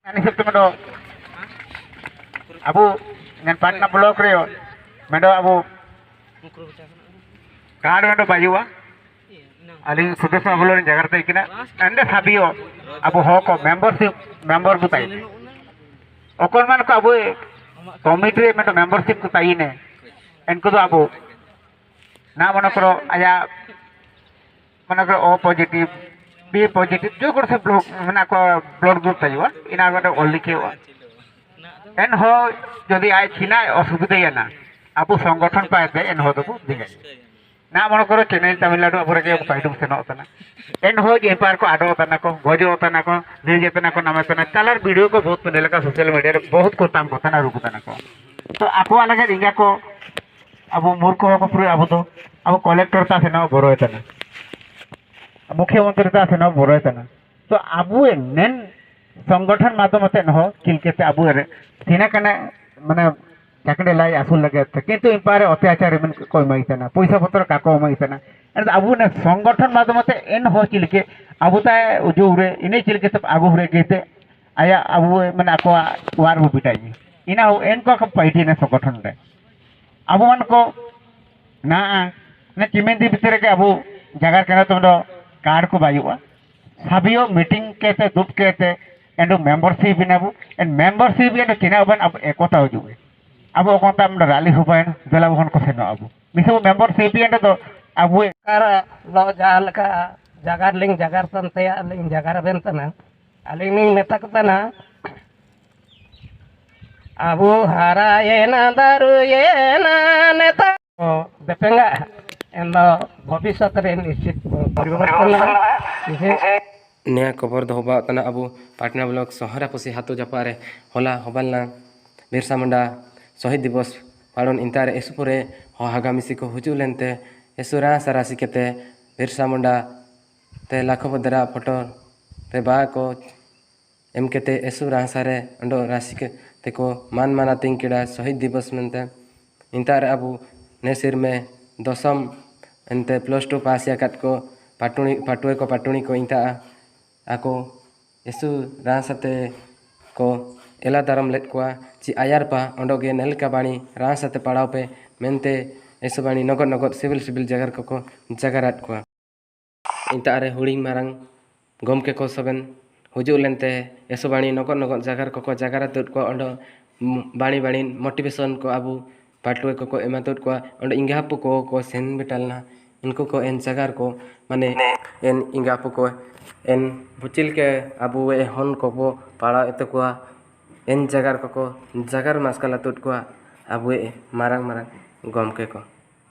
Ani sabtu mendo abu dengan Patna blok reo mendo abu card mendo bayuwa aling sudesma bolon Jakarta ikina ande sabio abu hoko member butai okon man ko abu committee mendo membership ko taine enko do abu na monokro aya monokro O positive B positive जो कुछ blood मना को blood group तायुआ इना को ओली के N हो यदि आय छिना असुविधा ना आपु संगठन पाए एन हो तो दिगे ना मन करो चेन्नई तमिलनाडु अबरे के पाइडुम सेनो तना एन हो जे पार को आडो तना को गजो तना को निर्जे तना को नामे तना कलर वीडियो को बहुत पहले का सोशल मीडिया रे बहुत को ताम को तना रुक तना को तो आपो अलग रिंगा को अब मूर्ख को पूरे अब तो अब कलेक्टर ता सेनो बरो तना मुख्यमंत्री से बड़े तो आबू नेन संगठन माध्यम हो चिलके आबू सीना माने चाकड़े लाई आसूल लगे किंतु इनपारे अत्याचार को इमाईना पैसा पत्र काको इमाईना आबू ने संगठन माध्यम एन हो चिलके आबू ताए उजूरे इन चिलके सब आगू रे गए आया आबू मैंने आको वार बो पिटाई इना हो एन को पाइटी ने संगठन रे आबू मन को ना चिमेंदी भितर के आबू जगह के तो कार्ड को बायुआ सभियो मीटिंग केते दुप केते एंड मेंबरशिप बिनाबू एंड मेंबरशिप एंड चिना बन अब एकता होजुए अब ओकोंता हम रैली हुबाइन बेला बहन को सेनो अब मिसो मेंबरशिप एंड तो अब कार लो जाल का जगार लिंग जगार संते लिंग जगार बेंतना अलिंग लिंग मेतकतना अब हारा ये ना दारू ये ना नेता बेपेंगा एंड भविष्य रे निश्चित नया खबर दहोबा तना अब पाटना ब्लॉक सहरा पसी हाथो जापारे होला हबालना बिरसा मुंडा शहीद दिवस पालन इंतारे एसुपुरे हागामिसी को हुजु लेनते एसुरा सरासी केते बिरसा मुंडा ते लाखो बदरा फोटो ते बा को एम केते एसुरा सारे अंडो राशि के को मान माना तिंकिड़ा शहीद दिवस मनते इंतारे अब नेसिर में दशम एंते +2 पास या कट को पाटुए को इंता आको यसु रासते को एला दारम लेट को ची आयार पा अंडोगे नेल का बाणी रासते पड़ाव पे मेनते यसु बाणी नगद नगद सिविल जगह को जगह रात को इंता रे हुड़ी मारंग गम के को सबन हुजु लेनते यसु बाणी नगद नगद जगह को जगह रात को अंडो बाणी मोटिवेशन को आबू पाटुए को एमा तुट को अंडो इंगापु को सेन बिटालना इनको को एन जगार को माने एन इंगापु को एन बुचिल के अबू ए हन को बो पाड़ा एत को एन जगार को जगार मास्काला तुट को अबू ए मारंग गम के को